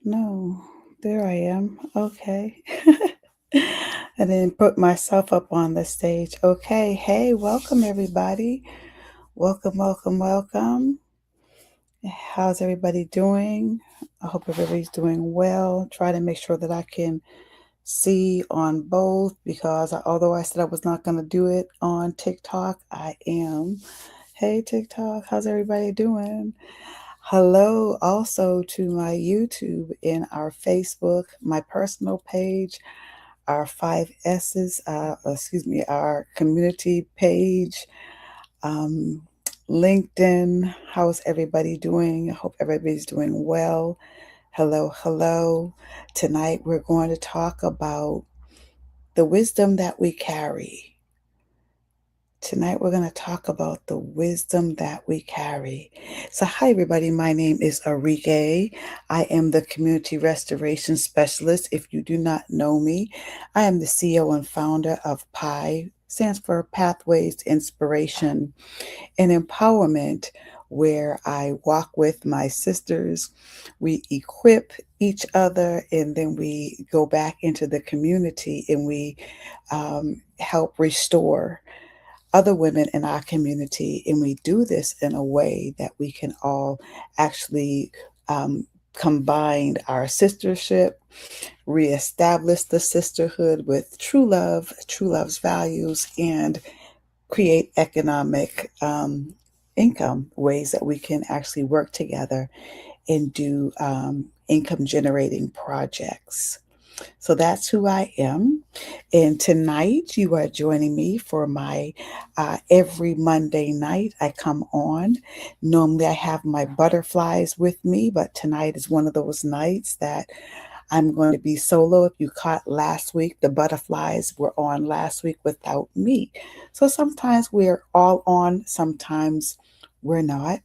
No, there I am. Okay. I didn't put myself up on the stage. Okay. Hey, welcome everybody. Welcome, welcome, welcome. How's everybody doing? I hope everybody's doing well. Try to make sure that I can see on both because although I said I was not going to do it on TikTok, I am. Hey, TikTok, how's everybody doing? Hello also to my YouTube and our Facebook, my personal page, our five S's, our community page, um, LinkedIn. How's everybody doing? I hope everybody's doing well. Hello, hello. Tonight we're going to talk about the wisdom that we carry. Tonight, we're going to talk about the wisdom that we carry. So, hi, everybody. My name is Arike. I am the Community Restoration Specialist. If you do not know me, I am the CEO and founder of PI, stands for Pathways to Inspiration and Empowerment, where I walk with my sisters. We equip each other, and then we go back into the community and we help restore other women in our community. And we do this in a way that we can all actually combine our sistership, reestablish the sisterhood with true love's values, and create economic income ways that we can actually work together and do income generating projects. So that's who I am. And tonight you are joining me for my every Monday night I come on. Normally I have my butterflies with me, but tonight is one of those nights that I'm going to be solo. If you caught last week, the butterflies were on last week without me. So sometimes we're all on, sometimes we're not.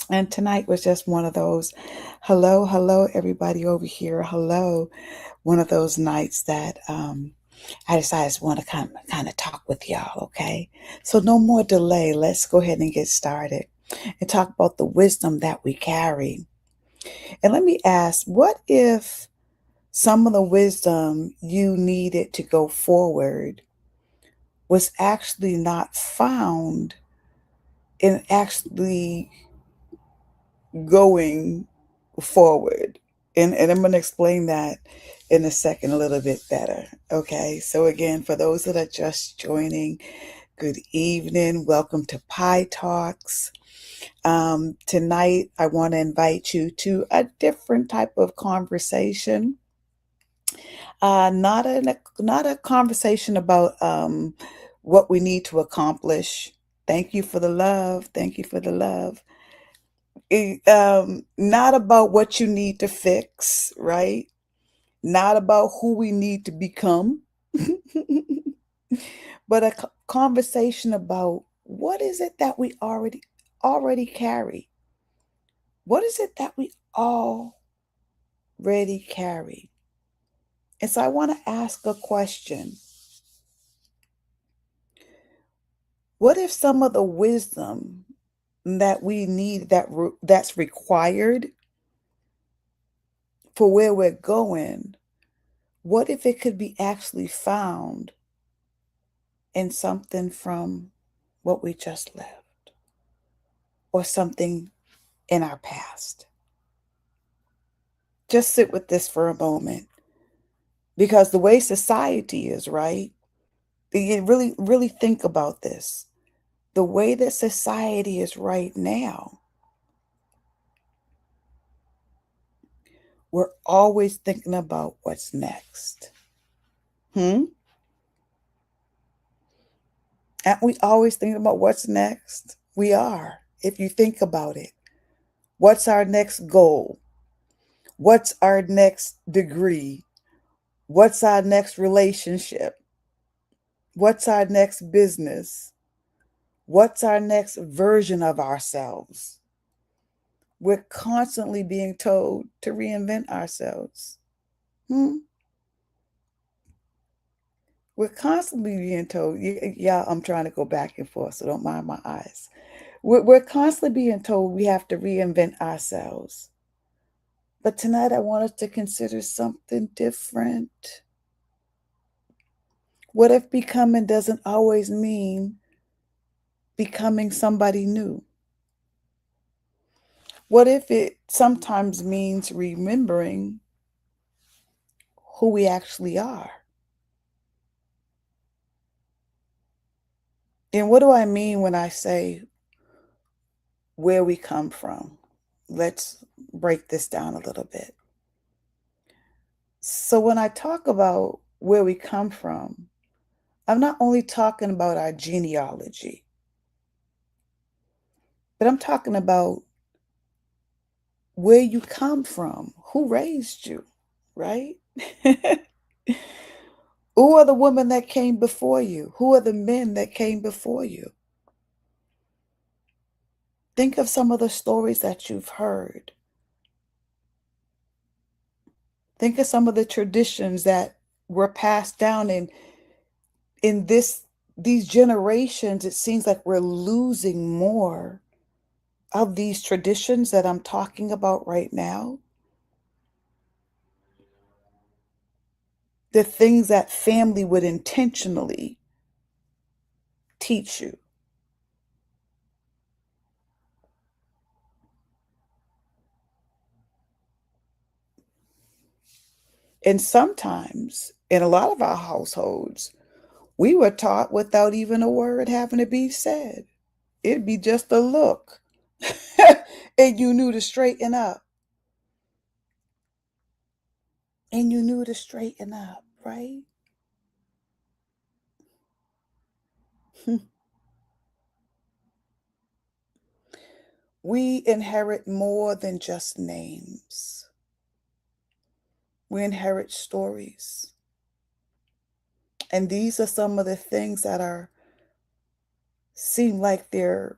And tonight was just one of those, hello, hello, everybody over here. Hello. One of those nights that I decided I just want to kind of talk with y'all, okay? So no more delay. Let's go ahead and get started and talk about the wisdom that we carry. And let me ask, what if some of the wisdom you needed to go forward was actually not found in actually going forward? And I'm going to explain that in a second a little bit better. Okay. So, again, for those that are just joining, good evening. Welcome to Pie Talks. Tonight, I want to invite you to a different type of conversation. Not a conversation about what we need to accomplish. Thank you for the love. Thank you for the love. Not about what you need to fix, right? Not about who we need to become, but a conversation about what is it that we already carry. What is it that we already carry? And so I want to ask a question. What if some of the wisdom that we need that's required for where we're going, what if it could be actually found in something from what we just left or something in our past? Just sit with this for a moment, because the way society is, right? You really, really think about this. The way that society is right now, we're always thinking about what's next. Aren't we always thinking about what's next? We are, if you think about it. What's our next goal? What's our next degree? What's our next relationship? What's our next business? What's our next version of ourselves? We're constantly being told to reinvent ourselves. We're constantly being told, yeah, I'm trying to go back and forth, so don't mind my eyes. We're constantly being told we have to reinvent ourselves. But tonight I want us to consider something different. What if becoming doesn't always mean becoming somebody new? What if it sometimes means remembering who we actually are? And what do I mean when I say where we come from? Let's break this down a little bit. So, when I talk about where we come from, I'm not only talking about our genealogy, but I'm talking about where you come from, who raised you, right? Who are the women that came before you? Who are the men that came before you? Think of some of the stories that you've heard. Think of some of the traditions that were passed down in these generations. It seems like we're losing more of these traditions that I'm talking about right now. The things that family would intentionally teach you. And sometimes, in a lot of our households, we were taught without even a word having to be said. It'd be just a look, and you knew to straighten up. And you knew to straighten up, right? We inherit more than just names. We inherit stories. And these are some of the things that are seem like they're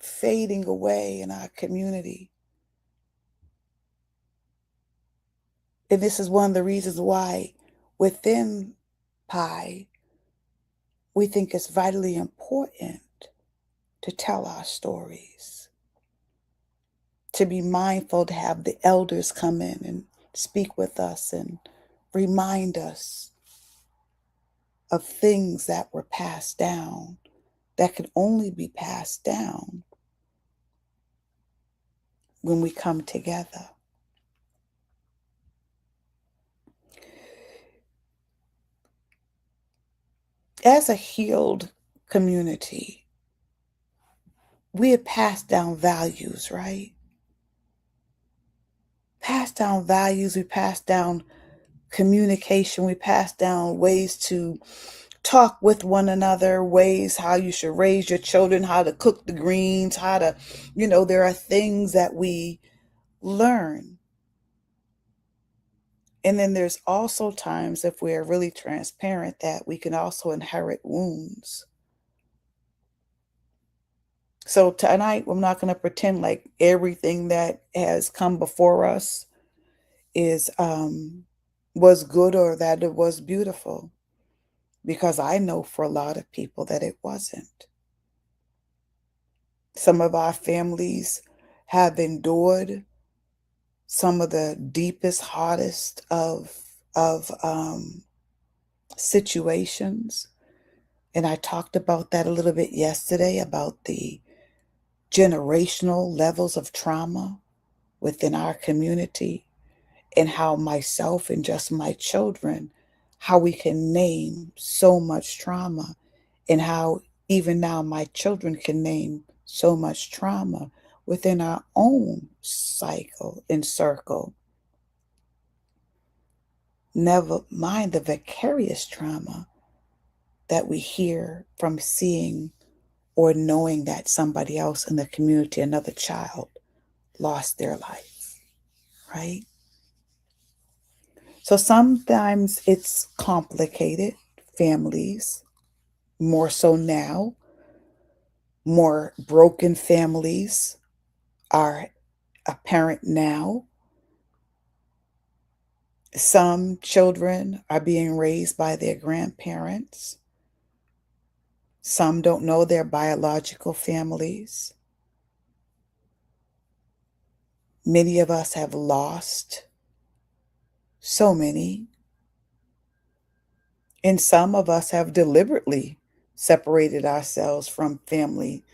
fading away in our community. And this is one of the reasons why within Pi, we think it's vitally important to tell our stories, to be mindful to have the elders come in and speak with us and remind us of things that were passed down that can only be passed down when we come together. As a healed community, we have passed down values, right? Passed down values, we passed down communication, we passed down ways to talk with one another, ways how you should raise your children, how to cook the greens, how to, there are things that we learn. And then there's also times, if we're really transparent, that we can also inherit wounds. So tonight, I'm not going to pretend like everything that has come before us is was good or that it was beautiful, because I know for a lot of people that it wasn't. Some of our families have endured some of the deepest, hardest of situations. And I talked about that a little bit yesterday, about the generational levels of trauma within our community, and how myself and just my children, how we can name so much trauma, and how even now my children can name so much trauma within our own cycle and circle. Never mind the vicarious trauma that we hear from seeing or knowing that somebody else in the community, another child, lost their life, right? So sometimes it's complicated. Families, more so now, more broken families are apparent now. Some children are being raised by their grandparents. Some don't know their biological families. Many of us have lost so many, and some of us have deliberately separated ourselves from family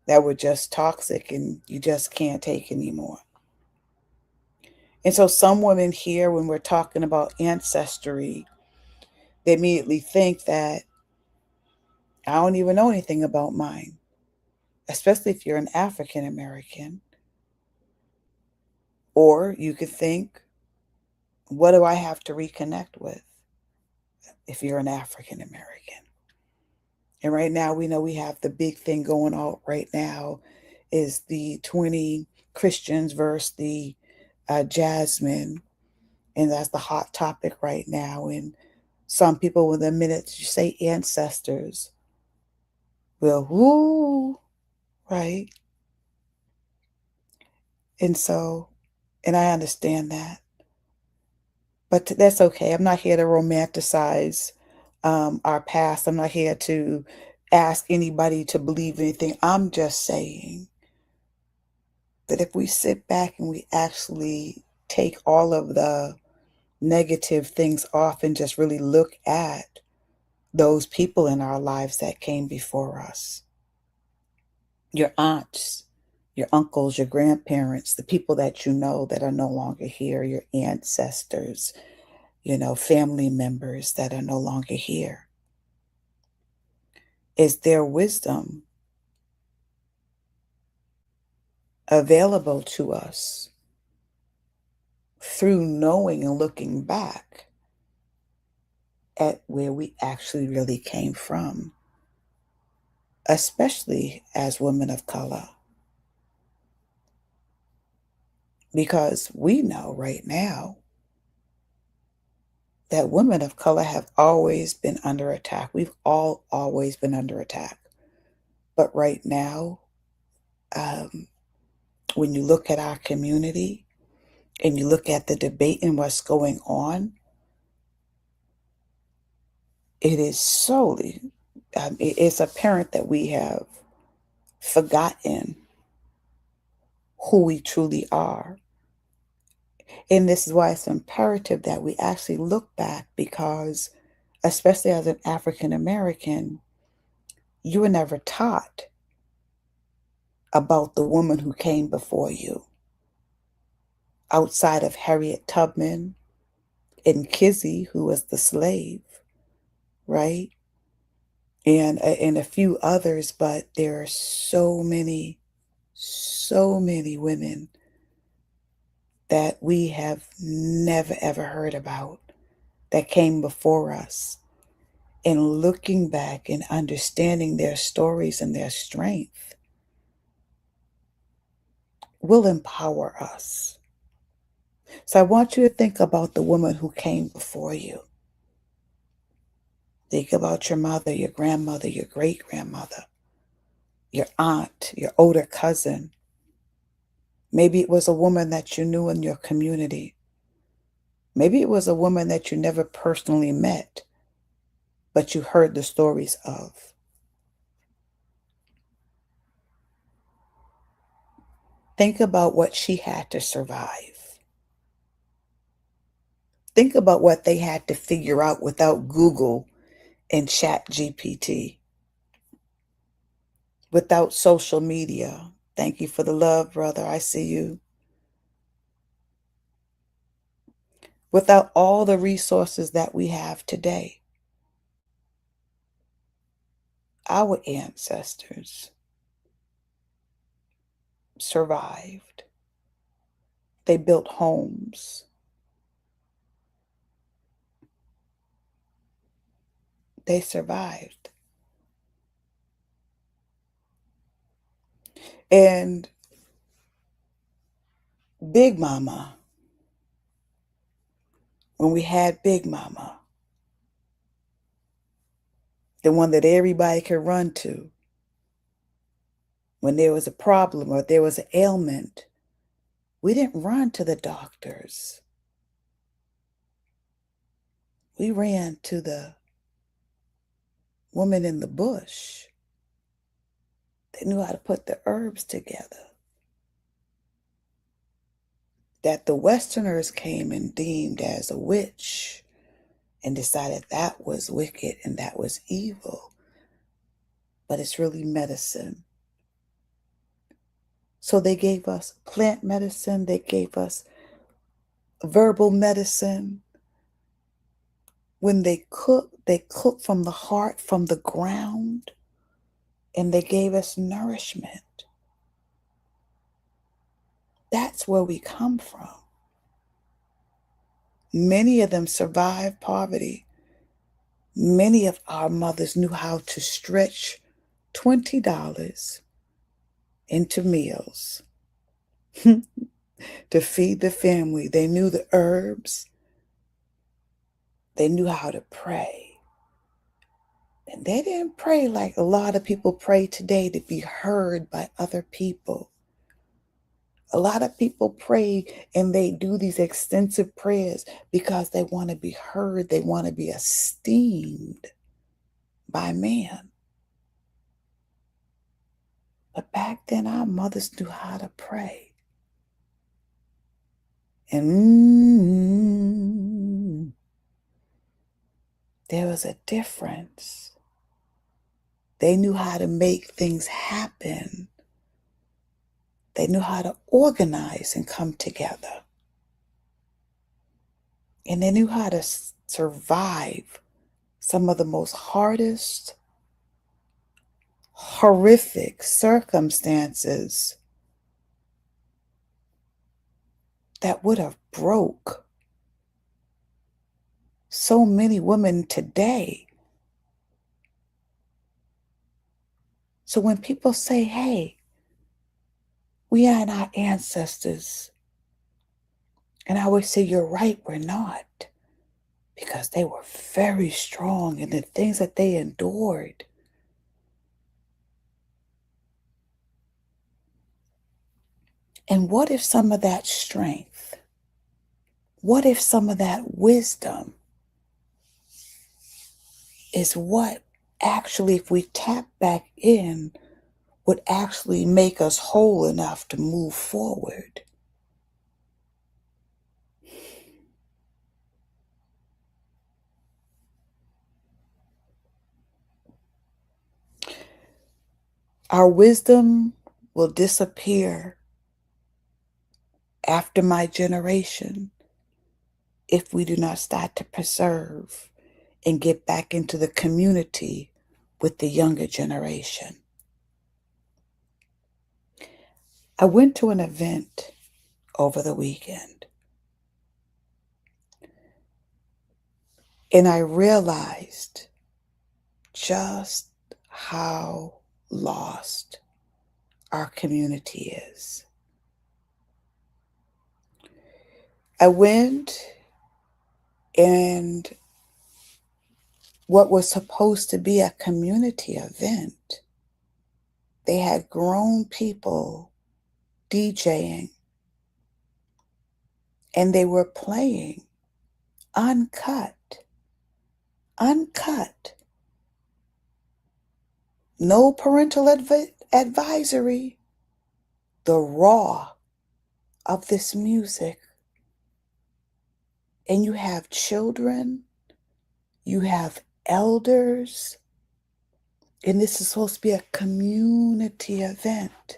that were just toxic and you just can't take anymore. And so some women here, when we're talking about ancestry, they immediately think that I don't even know anything about mine, especially if you're an African American. Or you could think, what do I have to reconnect with if you're an African American? And right now, we know we have the big thing going on right now is the 20 Christians versus the Jasmine. And that's the hot topic right now. And some people, with the minute you say ancestors, will, whoo, right? And so, and I understand that. But that's okay. I'm not here to romanticize our past. I'm not here to ask anybody to believe anything. I'm just saying that if we sit back and we actually take all of the negative things off and just really look at those people in our lives that came before us, your aunts, your uncles, your grandparents, the people that you know that are no longer here, your ancestors, family members that are no longer here. Is there wisdom available to us through knowing and looking back at where we actually really came from, especially as women of color? Because we know right now that women of color have always been under attack. We've all always been under attack. But right now, um, when you look at our community and you look at the debate and what's going on, it is solely, it's apparent that we have forgotten who we truly are. And this is why it's imperative that we actually look back because, especially as an African American, you were never taught about the woman who came before you outside of Harriet Tubman and Kizzy, who was the slave, right? And a few others, but there are so many women that we have never ever heard about that came before us. And looking back and understanding their stories and their strength will empower us. So I want you to think about the woman who came before you. Think about your mother, your grandmother, your great grandmother, your aunt, your older cousin. Maybe it was a woman that you knew in your community. Maybe it was a woman that you never personally met, but you heard the stories of. Think about what she had to survive. Think about what they had to figure out without Google and Chat GPT, without social media. Thank you for the love, brother. I see you. Without all the resources that we have today. Our ancestors survived. They built homes. They survived. And Big Mama, when we had Big Mama, the one that everybody could run to when there was a problem or there was an ailment, we didn't run to the doctors. We ran to the woman in the bush. They knew how to put the herbs together. that the Westerners came and deemed as a witch and decided that was wicked and that was evil. But it's really medicine. So they gave us plant medicine, they gave us verbal medicine. When they cook from the heart, from the ground, and they gave us nourishment. That's where we come from. Many of them survived poverty. Many of our mothers knew how to stretch $20 into meals to feed the family. They knew the herbs. They knew how to pray. And they didn't pray like a lot of people pray today to be heard by other people. A lot of people pray and they do these extensive prayers because they want to be heard. They want to be esteemed by man. But back then, our mothers knew how to pray. And there was a difference. They knew how to make things happen. They knew how to organize and come together. And they knew how to survive some of the most hardest, horrific circumstances that would have broke so many women today. So when people say, hey, we are our ancestors, and I always say, you're right, we're not. Because they were very strong in the things that they endured. And what if some of that strength, what if some of that wisdom is what actually, if we tap back in, would actually make us whole enough to move forward? Our wisdom will disappear after my generation if we do not start to preserve and get back into the community with the younger generation. I went to an event over the weekend, and I realized just how lost our community is. I went, and what was supposed to be a community event, they had grown people DJing, and they were playing uncut, no parental advisory, the raw of this music. And you have children, you have elders, and this is supposed to be a community event.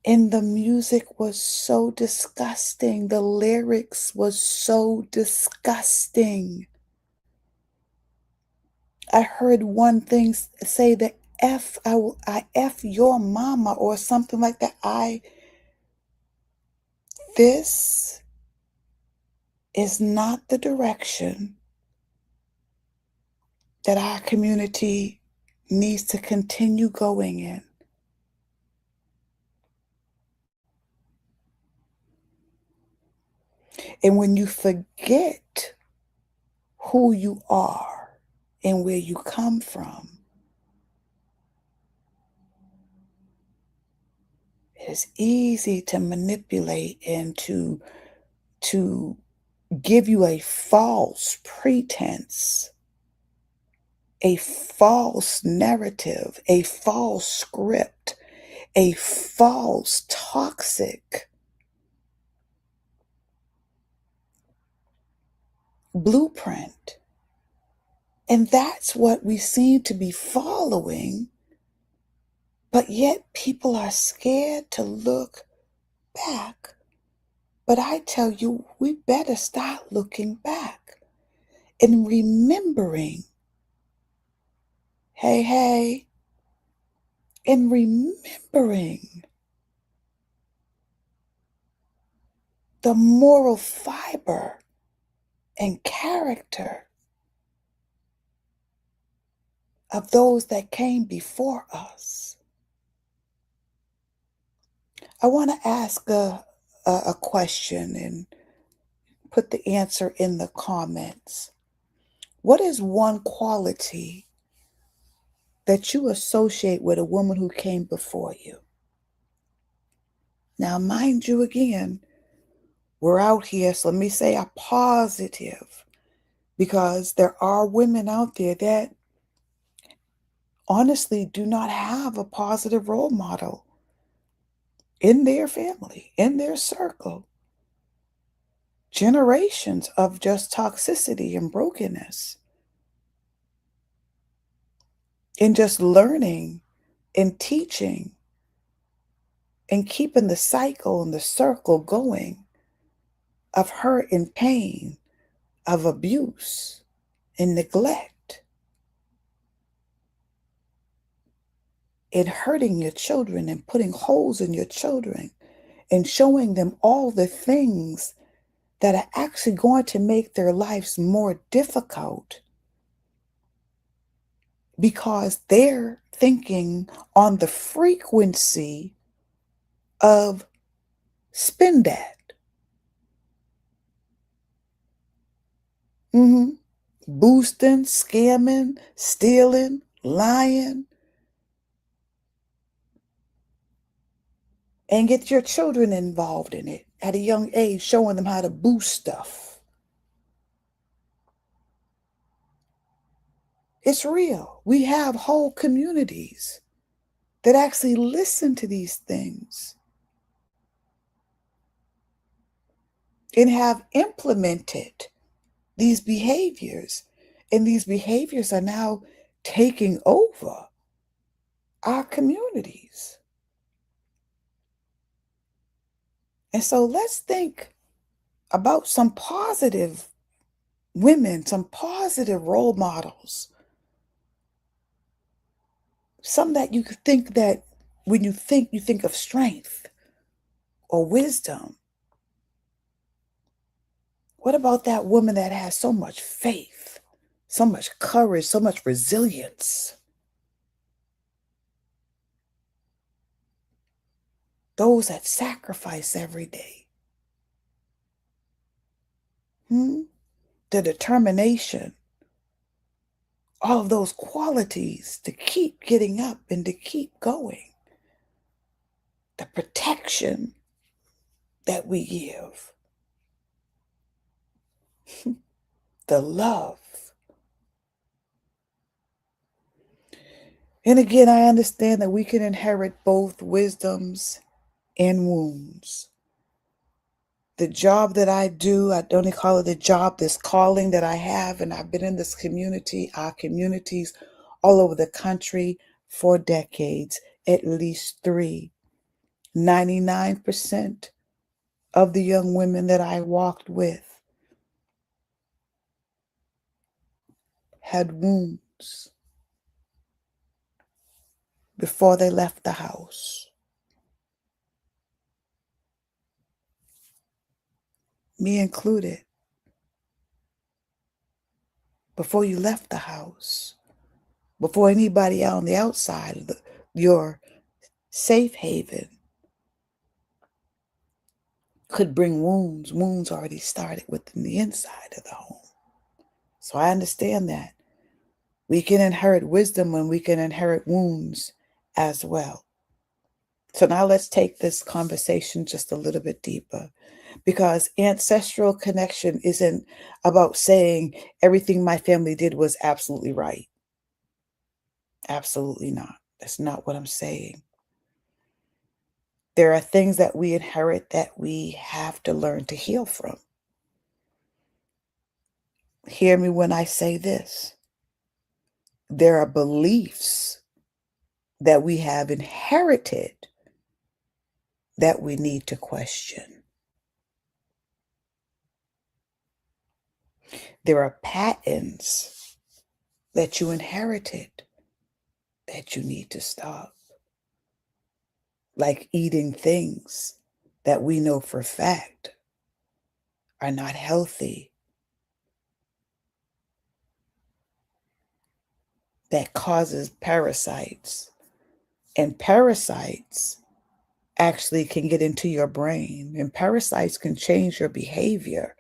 And the music was so disgusting. The lyrics was so disgusting. I heard one thing say that I F your mama or something like that. This is not the direction that our community needs to continue going in. And when you forget who you are and where you come from, it is easy to manipulate and to give you a false pretense, a false narrative, a false script, a false, toxic blueprint. And that's what we seem to be following, but yet people are scared to look back. But I tell you, we better start looking back and remembering, hey, and remembering the moral fiber and character of those that came before us. I want to ask a question and put the answer in the comments. What is one quality that you associate with a woman who came before you? Now, mind you, again, we're out here, so let me say a positive, because there are women out there that honestly do not have a positive role model in their family, in their circle. Generations of just toxicity and brokenness, and just learning and teaching and keeping the cycle and the circle going of hurt and pain, of abuse and neglect, and hurting your children and putting holes in your children and showing them all the things that are actually going to make their lives more difficult because they're thinking on the frequency of spend that. Boosting, scamming, stealing, lying, and get your children involved in it at a young age, showing them how to boost stuff. It's real. We have whole communities that actually listen to these things and have implemented these behaviors. And these behaviors are now taking over our communities. And so let's think about some positive women, some positive role models. Some that you could think that when you think of strength or wisdom. What about that woman that has so much faith, so much courage, so much resilience? Those that sacrifice every day. The determination, all of those qualities to keep getting up and to keep going. The protection that we give. The love. And again, I understand that we can inherit both wisdoms and wounds. The job that I do, I only call it the job, this calling that I have, and I've been in this community, our communities all over the country for decades, at least three. 99% of the young women that I walked with had wounds before they left the house. Me included. Before you left the house, before anybody out on the outside of your safe haven could bring wounds. Wounds already started within the inside of the home. So I understand that. We can inherit wisdom and we can inherit wounds as well. So now let's take this conversation just a little bit deeper, because ancestral connection isn't about saying everything my family did was absolutely right. Absolutely not. That's not what I'm saying. There are things that we inherit that we have to learn to heal from. Hear me when I say this. There are beliefs that we have inherited that we need to question. There are patterns that you inherited that you need to stop, like eating things that we know for a fact are not healthy, that causes parasites. And parasites actually can get into your brain, and parasites can change your behavior.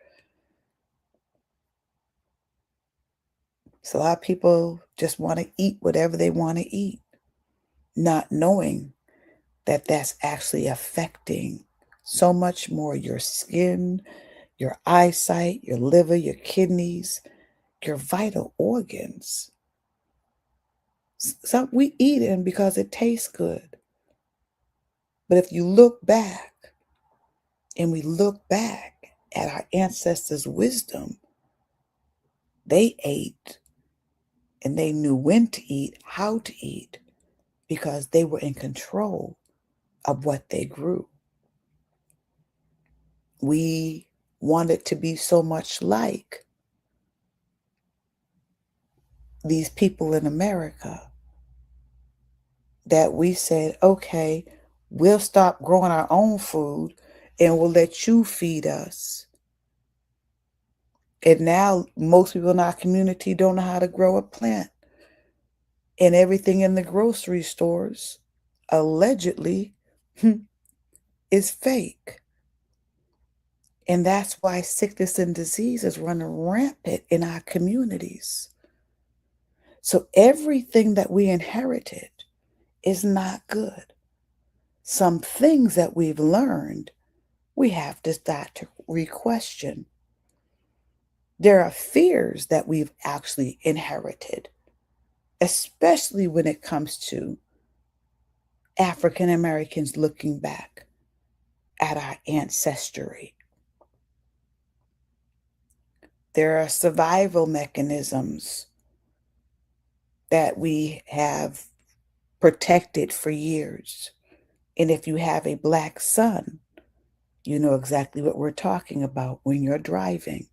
So a lot of people just want to eat whatever they want to eat, not knowing that that's actually affecting so much more your skin, your eyesight, your liver, your kidneys, your vital organs. So we eat them because it tastes good. But if you look back and we look back at our ancestors' wisdom, they ate and they knew when to eat, how to eat, because they were in control of what they grew. We wanted to be so much like these people in America that we said, okay, we'll stop growing our own food and we'll let you feed us. And now most people in our community don't know how to grow a plant. And everything in the grocery stores allegedly is fake. And that's why sickness and disease is running rampant in our communities. So everything that we inherited is not good. Some things that we've learned, we have to start to re-question. There are fears that we've actually inherited, especially when it comes to African Americans looking back at our ancestry. There are survival mechanisms that we have protected for years. And if you have a Black son, you know exactly what we're talking about when you're driving.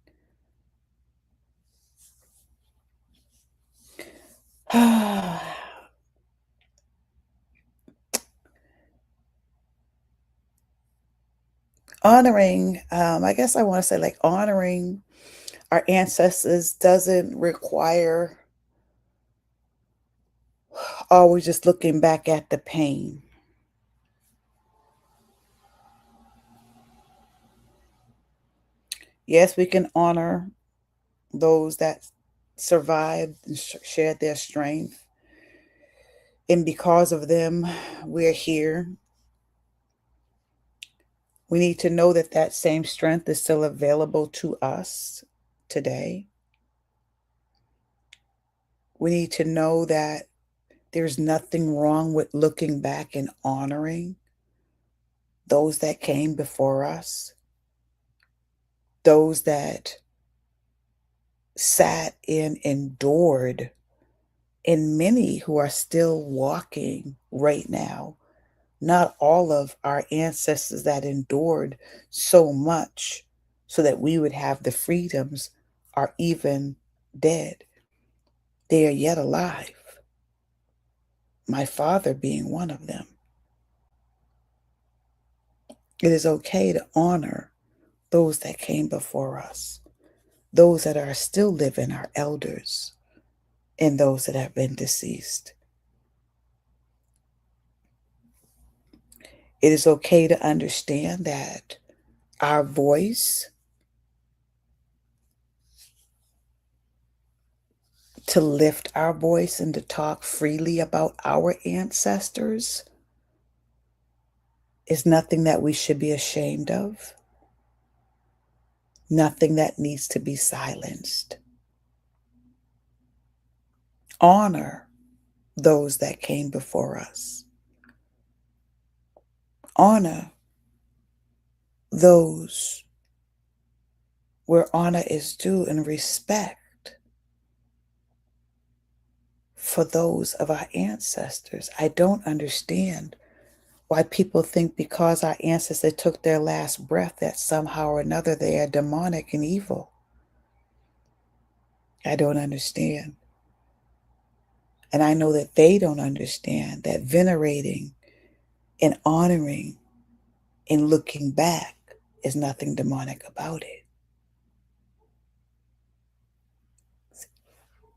Honoring, I guess I want to say like honoring our ancestors doesn't require always just looking back at the pain. Yes, we can honor those that survived and shared their strength. And because of them, we're here. We need to know that that same strength is still available to us today. We need to know that there's nothing wrong with looking back and honoring those that came before us, those that sat and endured, and many who are still walking right now. Not all of our ancestors that endured so much so that we would have the freedoms are even dead. They are yet alive, my father being one of them. It is okay to honor those that came before us, those that are still living, our elders, and those that have been deceased. It is okay to understand that our voice, to lift our voice and to talk freely about our ancestors, is nothing that we should be ashamed of, nothing that needs to be silenced. Honor those that came before us. Honor those where honor is due, and respect for those of our ancestors. I don't understand why people think because our ancestors took their last breath that somehow or another they are demonic and evil. I don't understand. And I know that they don't understand that venerating and honoring and looking back is nothing demonic about it. It's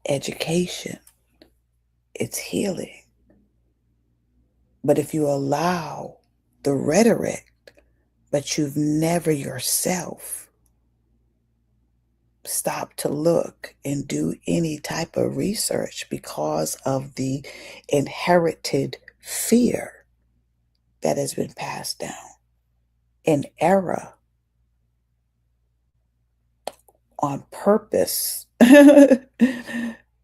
education, it's healing. But if you allow the rhetoric, but you've never yourself stopped to look and do any type of research because of the inherited fear that has been passed down, an error on purpose, you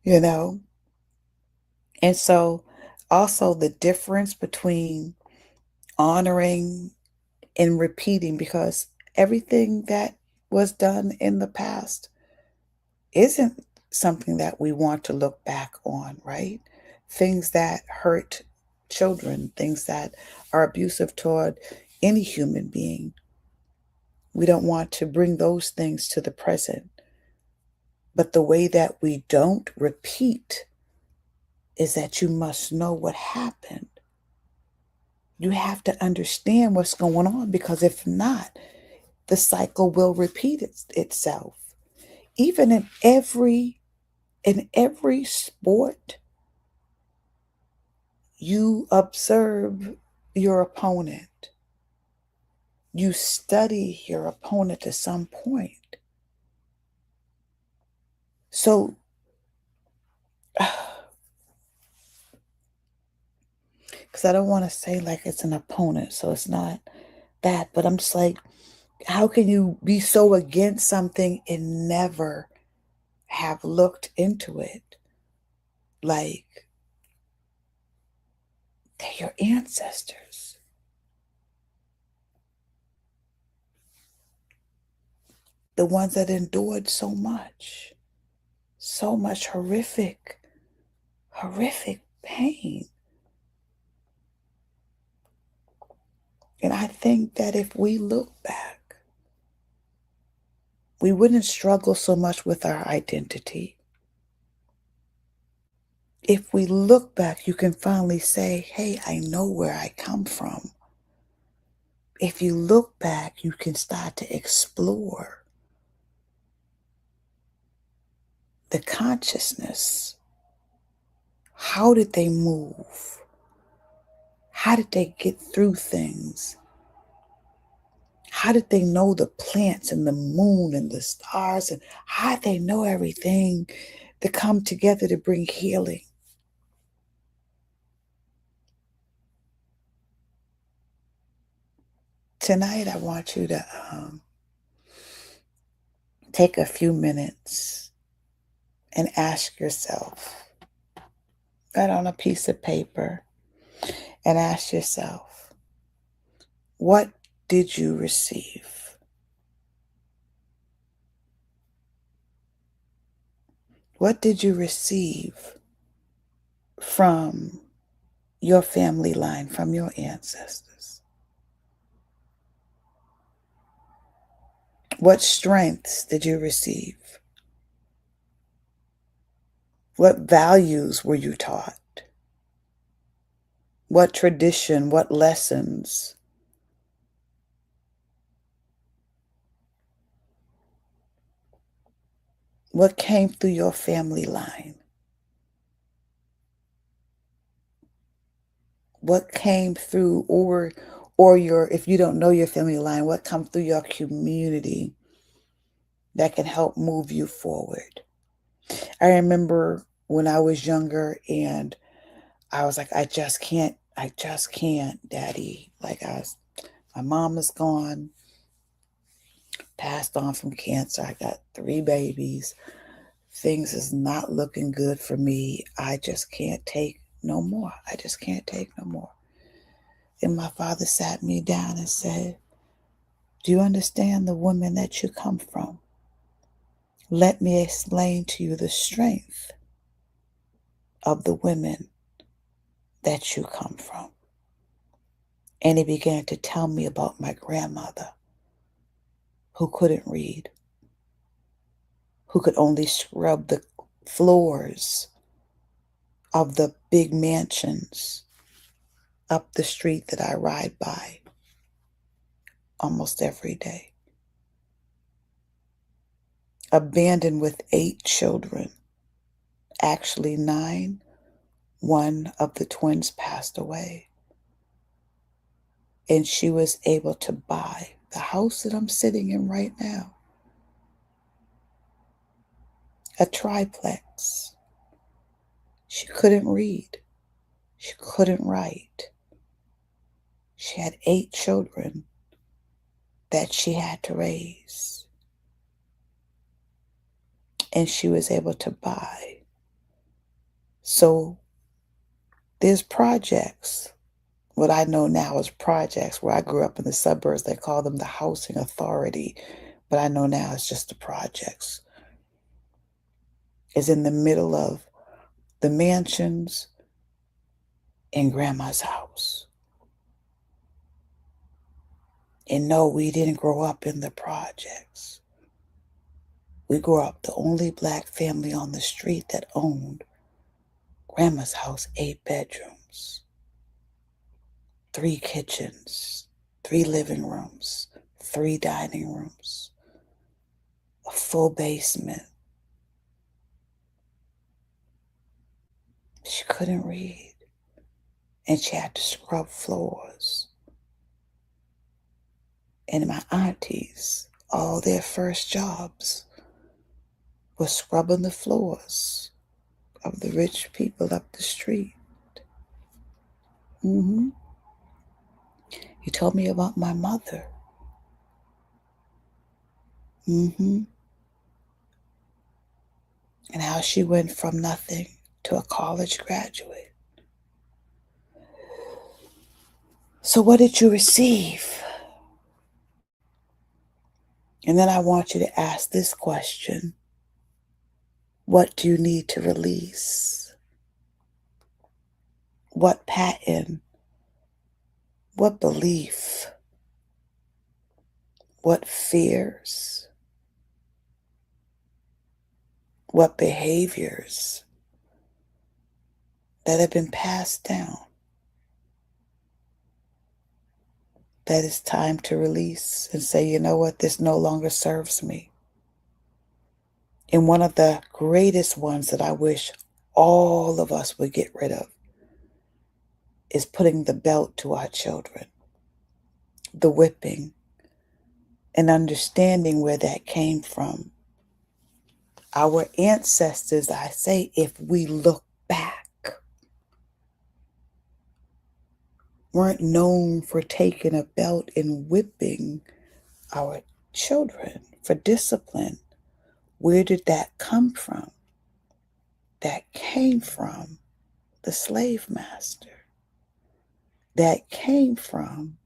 know? And so, also the difference between honoring and repeating, because everything that was done in the past isn't something that we want to look back on, right? Things that hurt children, things that are abusive toward any human being. We don't want to bring those things to the present. But the way that we don't repeat is that you must know what happened. You have to understand what's going on, because if not, the cycle will repeat itself. Even in every sport, you observe your opponent. You study your opponent to some point. So, because I don't want to say like it's an opponent, so it's not that, but I'm just like, how can you be so against something and never have looked into it? Like, they're your ancestors. The ones that endured so much horrific pain. And I think that if we look back, we wouldn't struggle so much with our identity. If we look back, you can finally say, hey, I know where I come from. If you look back, you can start to explore the consciousness. How did they move? How did they get through things? How did they know the plants and the moon and the stars? And how did they know everything to come together to bring healing? Tonight, I want you to take a few minutes and ask yourself, write on a piece of paper, and ask yourself, what did you receive? What did you receive from your family line, from your ancestors? What strengths did you receive? What values were you taught? What tradition, what lessons? What came through your family line? What came through, or your, if you don't know your family line, what come through your community that can help move you forward? I remember when I was younger and I was like, I just can't, Daddy. My mom is gone, passed on from cancer. I got 3 babies. Things is not looking good for me. I just can't take no more. I just can't take no more. And my father sat me down and said, do you understand the woman that you come from? Let me explain to you the strength of the women that you come from. And he began to tell me about my grandmother who couldn't read, who could only scrub the floors of the big mansions up the street that I ride by almost every day. Abandoned with 8 children, actually 9. One of the twins passed away. And she was able to buy the house that I'm sitting in right now, a triplex. She couldn't read. She couldn't write. She had 8 children that she had to raise. And she was able to buy. So there's projects. What I know now is projects. Where I grew up in the suburbs, they call them the housing authority. But I know now it's just the projects. It's in the middle of the mansions in grandma's house. And no, we didn't grow up in the projects. We grew up the only black family on the street that owned grandma's house, 8 bedrooms, 3 kitchens, 3 living rooms, 3 dining rooms, a full basement. She couldn't read, and she had to scrub floors. And my aunties, all their first jobs was scrubbing the floors of the rich people up the street. He told me about my mother. And how she went from nothing to a college graduate. So what did you receive? And then I want you to ask this question. What do you need to release? What pattern? What belief? What fears? What behaviors that have been passed down that it's time to release and say, you know what, this no longer serves me. And one of the greatest ones that I wish all of us would get rid of is putting the belt to our children, the whipping, and understanding where that came from. Our ancestors, I say, if we look back, weren't known for taking a belt and whipping our children for discipline. Where did that come from? That came from the slave master. That came from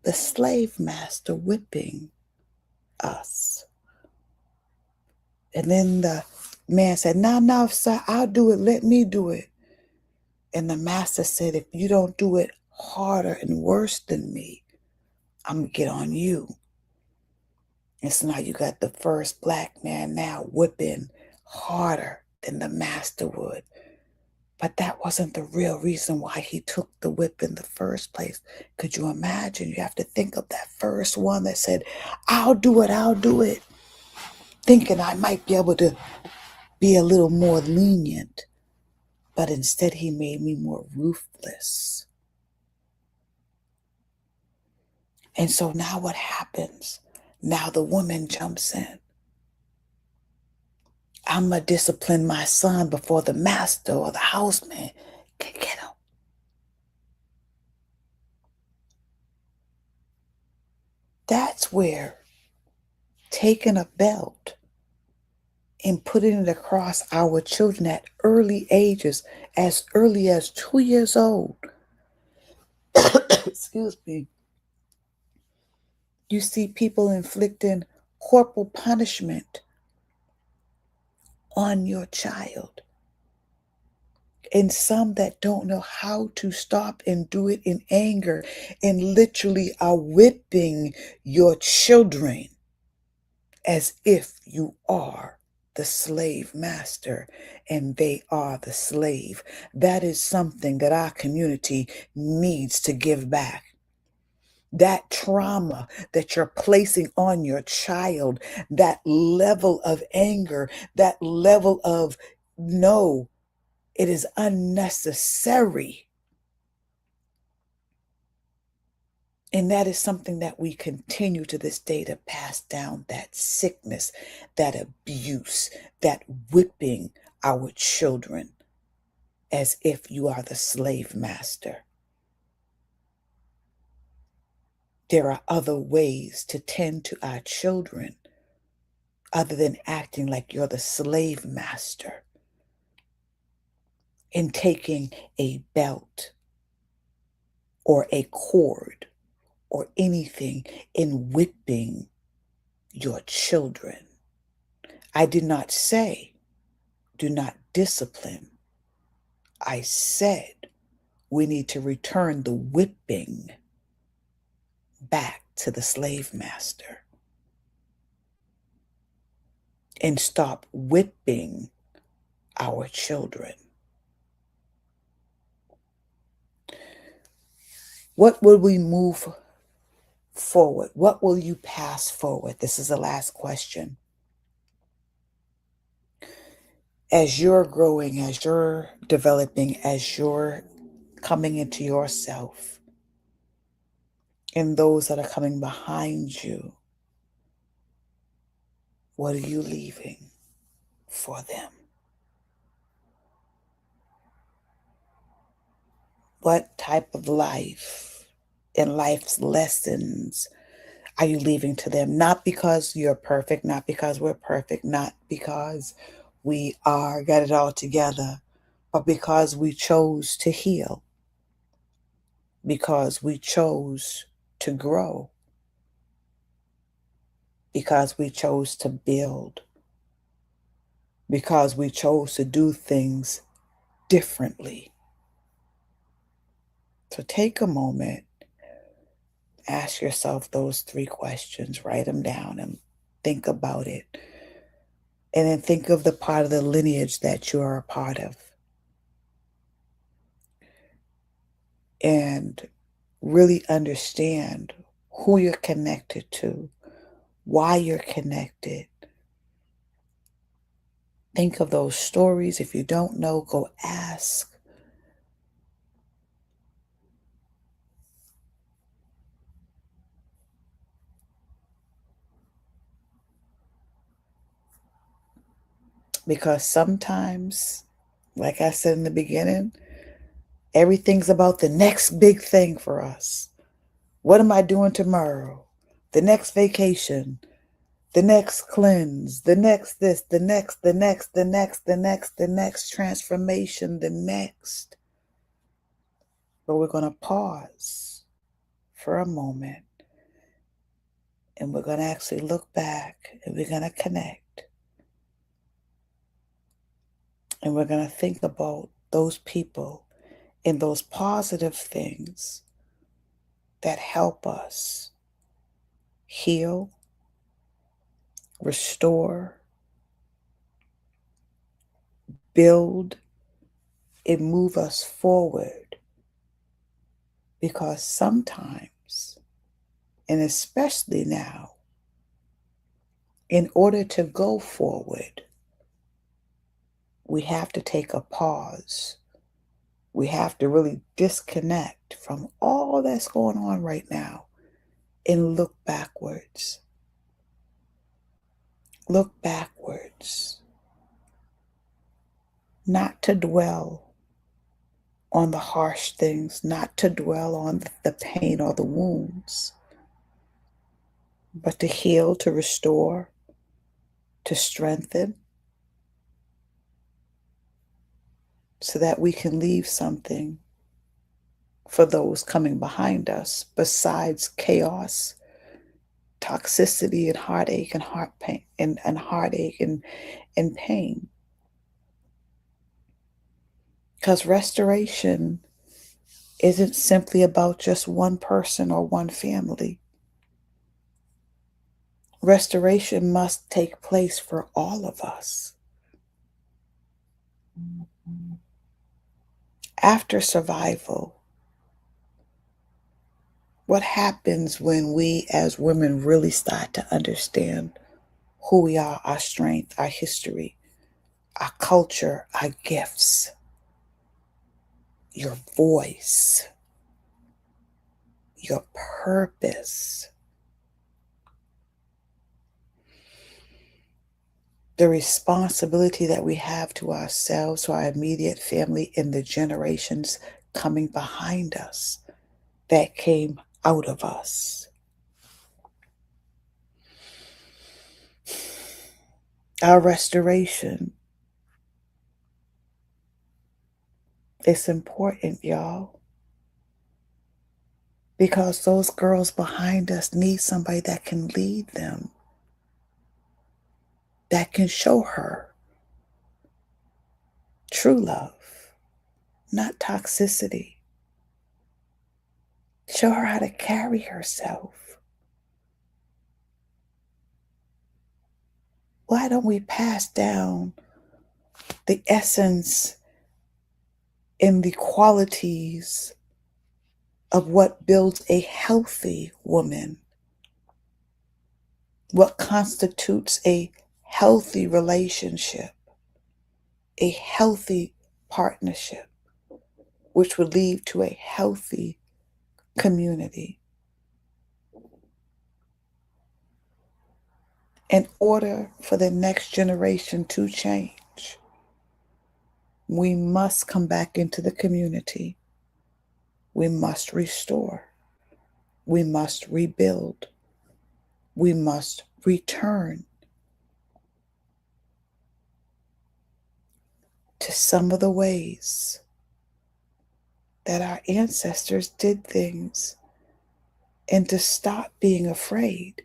the slave master whipping us. And then the man said, no, sir, I'll do it. Let me do it. And the master said, if you don't do it harder and worse than me, I'm going to get on you. And so now you got the first black man now whipping harder than the master would. But that wasn't the real reason why he took the whip in the first place. Could you imagine? You have to think of that first one that said, I'll do it. Thinking I might be able to be a little more lenient. But instead he made me more ruthless. And so now what happens? Now the woman jumps in. I'm going to discipline my son before the master or the houseman can get him. That's where taking a belt and putting it across our children at early ages, as early as 2 years old, excuse me, you see people inflicting corporal punishment on your child. And some that don't know how to stop and do it in anger and literally are whipping your children as if you are the slave master and they are the slave. That is something that our community needs to give back. That trauma that you're placing on your child, that level of anger, that level of no, it is unnecessary. And that is something that we continue to this day to pass down, that sickness, that abuse, that whipping our children as if you are the slave master. There are other ways to tend to our children other than acting like you're the slave master and taking a belt or a cord or anything and whipping your children. I did not say do not discipline. I said we need to return the whipping back to the slave master and stop whipping our children. What will we move forward? What will you pass forward? This is the last question. As you're growing, as you're developing, as you're coming into yourself, and those that are coming behind you, what are you leaving for them? What type of life and life's lessons are you leaving to them? Not because you're perfect, not because we're perfect, not because we got it all together, but because we chose to heal, because we chose to grow, because we chose to build, because we chose to do things differently. So take a moment, ask yourself those 3 questions, write them down and think about it. And then think of the part of the lineage that you are a part of. And really understand who you're connected to, why you're connected. Think of those stories. If you don't know, go ask. Because sometimes, like I said in the beginning, everything's about the next big thing for us. What am I doing tomorrow? The next vacation, the next cleanse, the next this, the next transformation, the next. But we're going to pause for a moment and we're going to actually look back and we're going to connect. And we're going to think about those people and those positive things that help us heal, restore, build, and move us forward. Because sometimes, and especially now, in order to go forward, we have to take a pause. We have to really disconnect from all that's going on right now and look backwards. Look backwards. Not to dwell on the harsh things, not to dwell on the pain or the wounds, but to heal, to restore, to strengthen, so that we can leave something for those coming behind us besides chaos, toxicity, and heartache and heart pain and heartache and pain? Because restoration isn't simply about just one person or one family. Restoration must take place for all of us. After survival, what happens when we as women really start to understand who we are, our strength, our history, our culture, our gifts, your voice, your purpose, the responsibility that we have to ourselves, to our immediate family, and the generations coming behind us that came out of us. Our restoration is important, y'all, because those girls behind us need somebody that can lead them, that can show her true love, not toxicity. Show her how to carry herself. Why don't we pass down the essence and the qualities of what builds a healthy woman? What constitutes a healthy relationship, a healthy partnership, which would lead to a healthy community. In order for the next generation to change, we must come back into the community. We must restore. We must rebuild. We must return to some of the ways that our ancestors did things and to stop being afraid.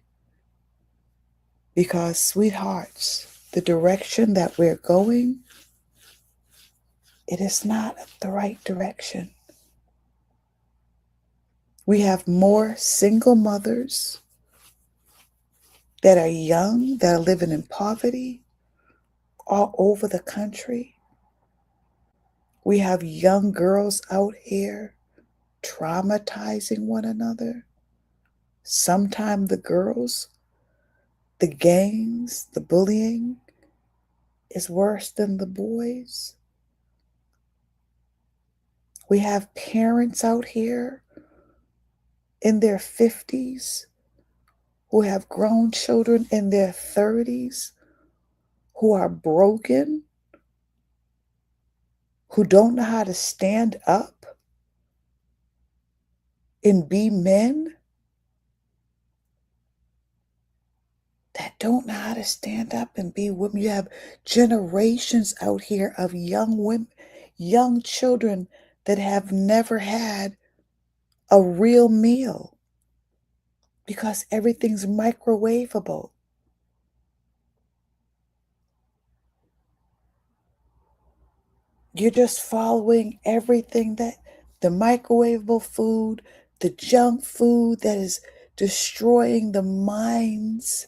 Because, sweethearts, the direction that we're going, it is not the right direction. We have more single mothers that are young, that are living in poverty all over the country. We have young girls out here traumatizing one another. Sometimes the girls, the gangs, the bullying is worse than the boys. We have parents out here in their 50s who have grown children in their 30s who are broken, who don't know how to stand up and be men, that don't know how to stand up and be women. You have generations out here of young women, young children that have never had a real meal because everything's microwavable. You're just following everything that the microwavable food, the junk food that is destroying the minds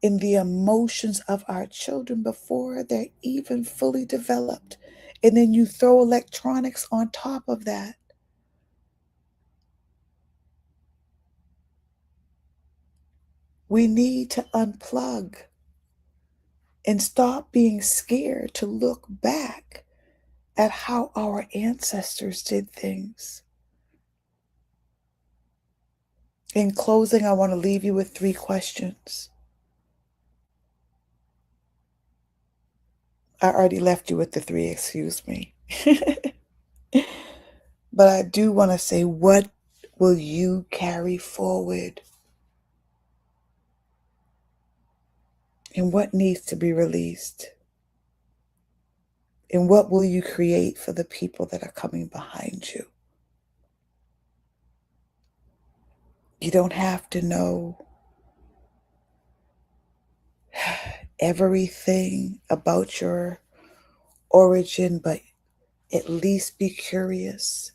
and the emotions of our children before they're even fully developed. And then you throw electronics on top of that. We need to unplug and stop being scared to look back at how our ancestors did things. In closing, I want to leave you with 3 questions. I already left you with the 3, excuse me. But I do want to say, what will you carry forward? And what needs to be released? And what will you create for the people that are coming behind you? You don't have to know everything about your origin, but at least be curious.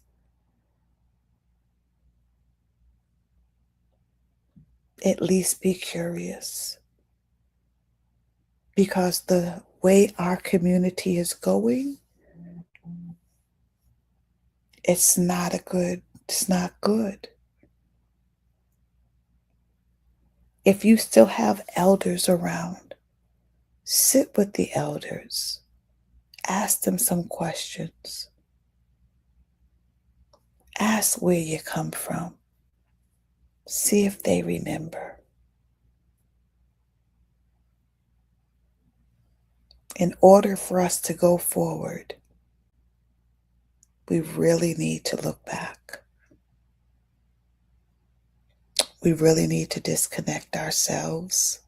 At least be curious. Because the way our community is going, it's not good. If you still have elders around, sit with the elders. Ask them some questions. Ask where you come from. See if they remember. In order for us to go forward, we really need to look back. We really need to disconnect ourselves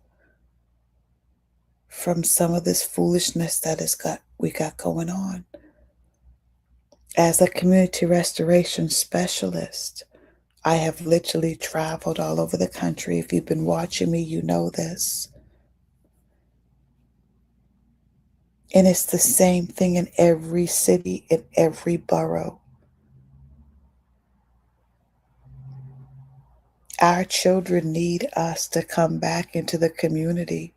from some of this foolishness that we got going on. As a community restoration specialist, I have literally traveled all over the country. If you've been watching me, you know this. And it's the same thing in every city, in every borough. Our children need us to come back into the community.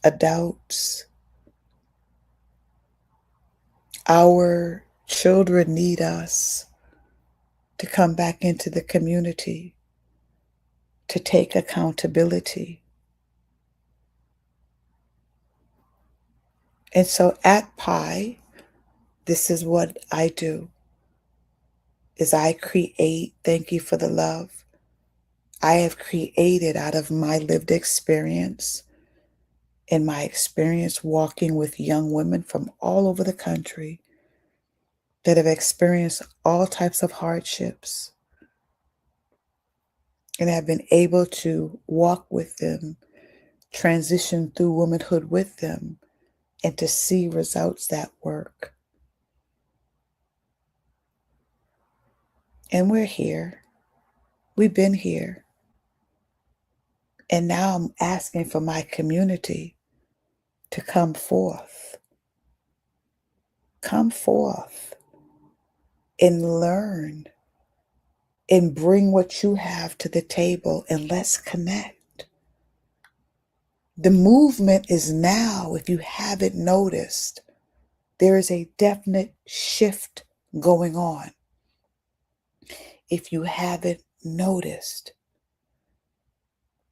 Adults, our children need us to come back into the community, to take accountability. And so at Pi, this is what I do, is I create, thank you for the love, I have created out of my lived experience and my experience walking with young women from all over the country that have experienced all types of hardships and have been able to walk with them, transition through womanhood with them, and to see results that work. And we're here. We've been here. And now I'm asking for my community to come forth. Come forth and learn and bring what you have to the table and let's connect. The movement is now, if you haven't noticed, there is a definite shift going on. If you haven't noticed,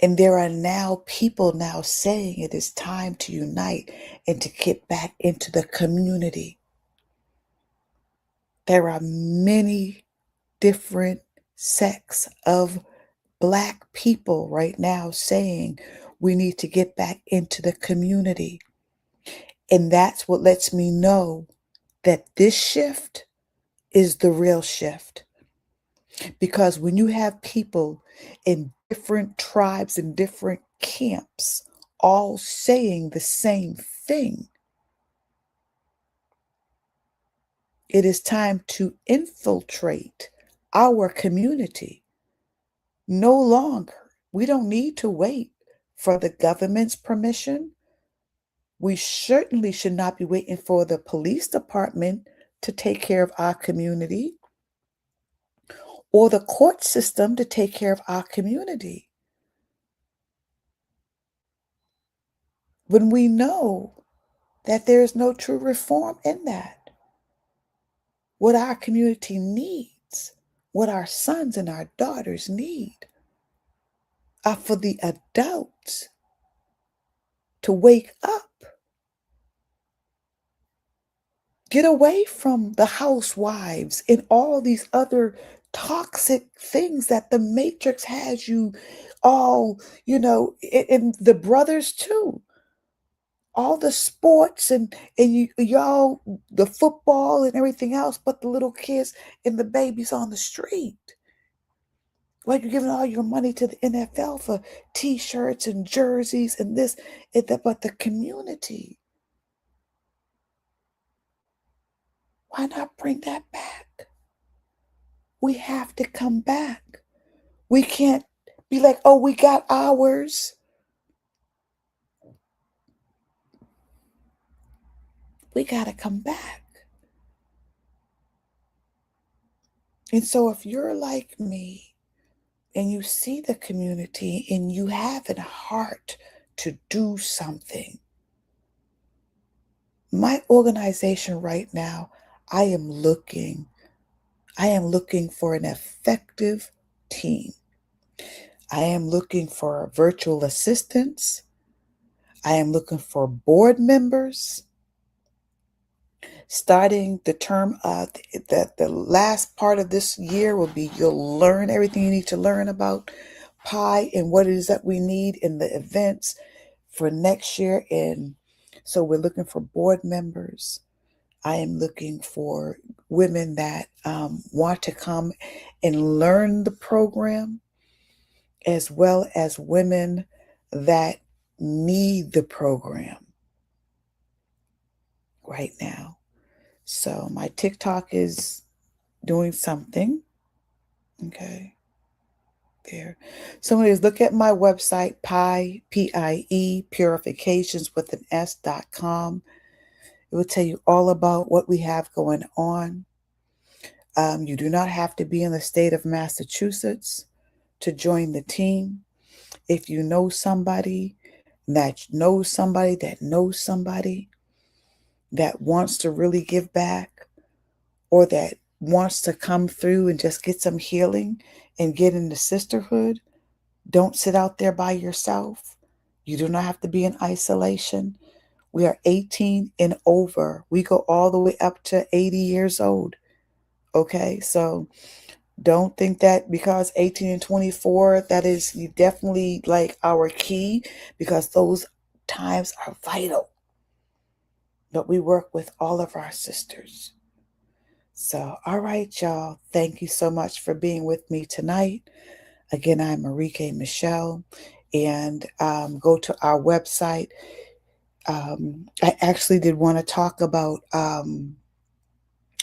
and there are now people now saying it is time to unite and to get back into the community. There are many different sects of Black people right now saying we need to get back into the community. And that's what lets me know that this shift is the real shift. Because when you have people in different tribes and different camps all saying the same thing, it is time to infiltrate our community. No longer. We don't need to wait for the government's permission. We certainly should not be waiting for the police department to take care of our community or the court system to take care of our community. When we know that there is no true reform in that, what our community needs, what our sons and our daughters need, are for the adults to wake up. Get away from the housewives and all these other toxic things that the matrix has you all, and the brothers too. All the sports and y'all, the football and everything else, but the little kids and the babies on the street. Like you're giving all your money to the NFL for t-shirts and jerseys and this and that, but the community, why not bring that back? We have to come back. We can't be like, oh, we got ours. We got to come back. And so if you're like me and you see the community and you have a heart to do something, my organization right now, I am looking for an effective team. I am looking for virtual assistants. I am looking for board members. Starting the term, the last part of this year will be you'll learn everything you need to learn about Pi and what it is that we need in the events for next year. And so we're looking for board members. I am looking for women that want to come and learn the program, as well as women that need the program right now. So my TikTok is doing something. Okay. There. Somebody look at my website, PIE, purifications with an S.com. It will tell you all about what we have going on. You do not have to be in the state of Massachusetts to join the team. If you know somebody that knows somebody that knows somebody that wants to really give back, or that wants to come through and just get some healing and get into sisterhood, don't sit out there by yourself. You do not have to be in isolation. We are 18 and over. We go all the way up to 80 years old. Okay, so don't think that because 18 and 24, that is definitely like our key, because those times are vital. But we work with all of our sisters. So, all right, y'all. Thank you so much for being with me tonight. Again, I'm Marike Michelle, and go to our website. I actually did want to talk about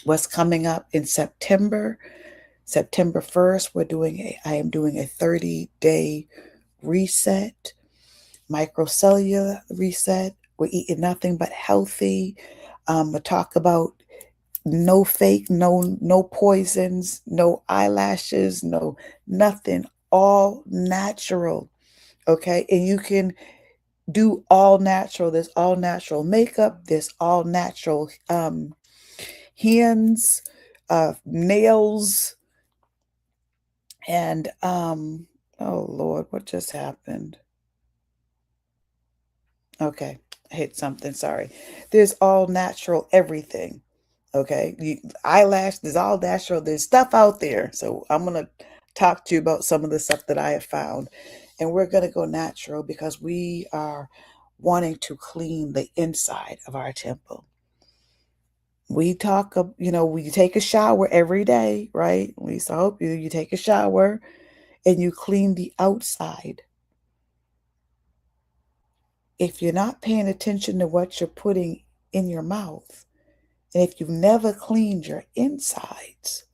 what's coming up in September. September 1st, I am doing a 30-day reset, microcellular reset. We're eating nothing but healthy. We'll talk about no fake, no poisons, no eyelashes, no nothing, all natural. Okay. And you can do all natural. There's all natural makeup. There's all natural hands, nails, and oh Lord, what just happened? Okay, I hit something. Sorry. There's all natural everything. Okay, eyelash, there's all natural. There's stuff out there. So I'm gonna talk to you about some of the stuff that I have found, and we're gonna go natural because we are wanting to clean the inside of our temple. We talk, we take a shower every day, right? We so hope you take a shower and you clean the outside. If you're not paying attention to what you're putting in your mouth, and if you've never cleaned your insides,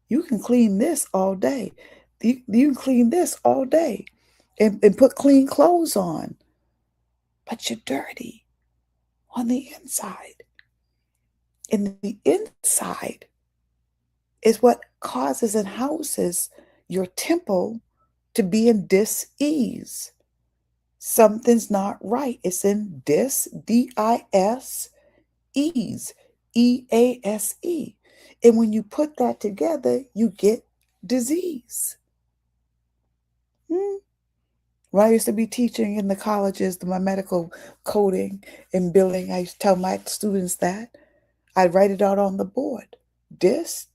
you can clean this all day. You can clean this all day and put clean clothes on, but you're dirty on the inside. And the inside is what causes and houses your temple to be in dis-ease. Something's not right. It's in dis, ease, EASE. And when you put that together, you get disease. When I used to be teaching in the colleges, my medical coding and billing, I used to tell my students that. I'd write it out on the board. DIS,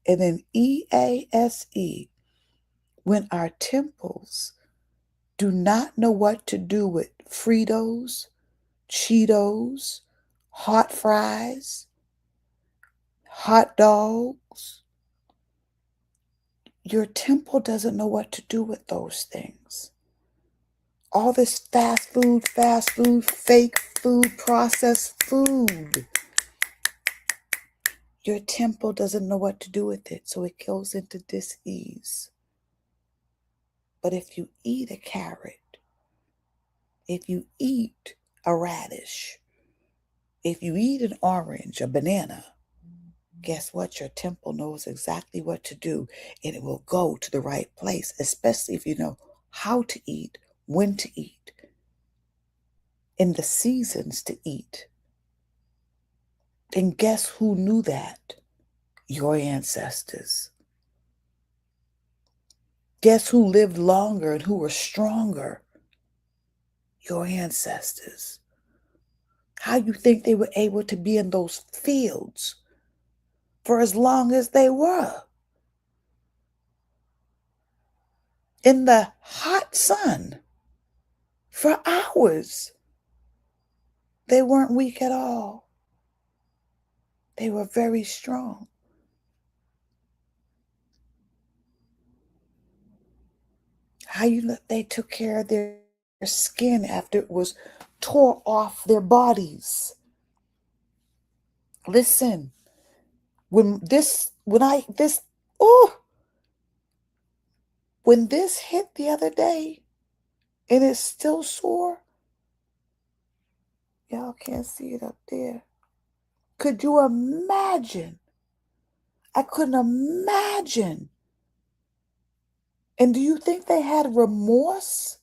and then EASE. When our temples do not know what to do with Fritos, Cheetos, hot fries, hot dogs, your temple doesn't know what to do with those things. All this fast food, fake food, processed food. your temple doesn't know what to do with it, so it goes into dis-ease. But if you eat a carrot, if you eat a radish, if you eat an orange, a banana, guess what? Your temple knows exactly what to do, and it will go to the right place, especially if you know how to eat, when to eat, and the seasons to eat. And guess who knew that? Your ancestors. Guess who lived longer and who were stronger? Your ancestors. How you think they were able to be in those fields for as long as they were? In the hot sun for hours. They weren't weak at all. They were very strong. How you know they took care of their skin after it was tore off their bodies? Listen, when this hit the other day and it's still sore, y'all can't see it up there. Could you imagine? I couldn't imagine. And do you think they had remorse?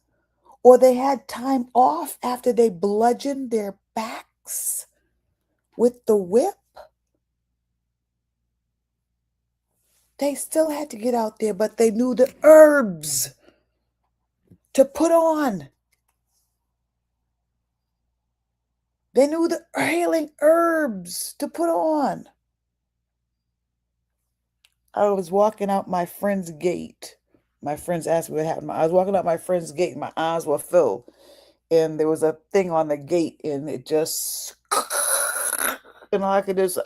Or they had time off after they bludgeoned their backs with the whip? They still had to get out there, but they knew the herbs to put on. They knew the healing herbs to put on. I was walking out my friend's gate. My friends asked me what happened. I was walking out my friend's gate and my eyes were filled. And there was a thing on the gate and it just, and I could just,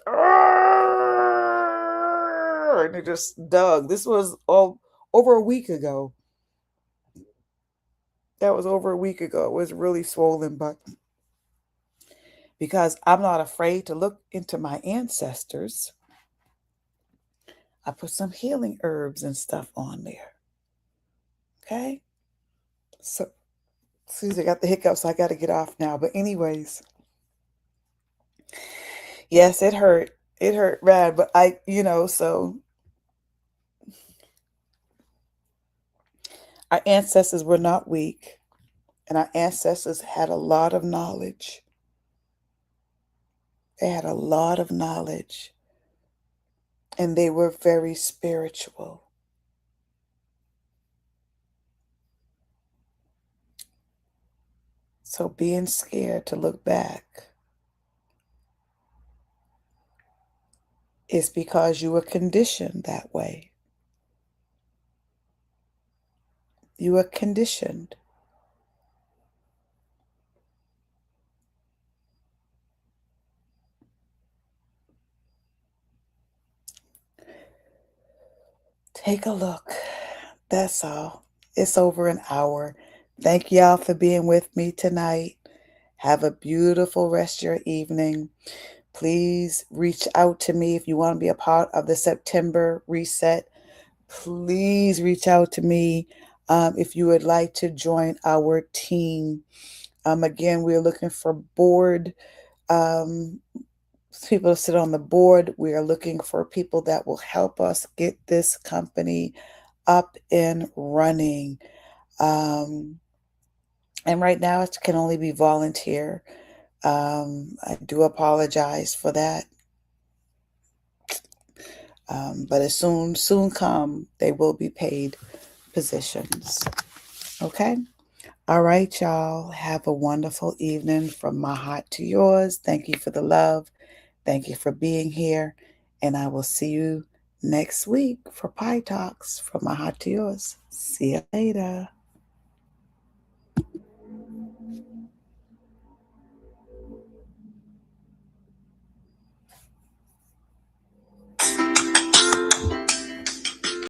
and it just dug. This was all over a week ago. That was over a week ago. It was really swollen, but because I'm not afraid to look into my ancestors, I put some healing herbs and stuff on there. Okay? So, excuse me, I got the hiccups, so I got to get off now. But anyways, yes, it hurt. It hurt bad, but so our ancestors were not weak, and our ancestors had a lot of knowledge. They had a lot of knowledge, and they were very spiritual. So being scared to look back is because you were conditioned that way. You were conditioned. Take a look. That's all. It's over an hour. Thank y'all for being with me tonight. Have a beautiful rest of your evening. Please reach out to me if you want to be a part of the September reset. Please reach out to me if you would like to join our team. Again, we're looking for board people to sit on the board. We are looking for people that will help us get this company up and running. And right now it can only be volunteer. I do apologize for that. But as soon come, they will be paid positions. Okay? All right, y'all. Have a wonderful evening from my heart to yours. Thank you for the love. Thank you for being here. And I will see you next week for Pie Talks from my heart to yours. See you later.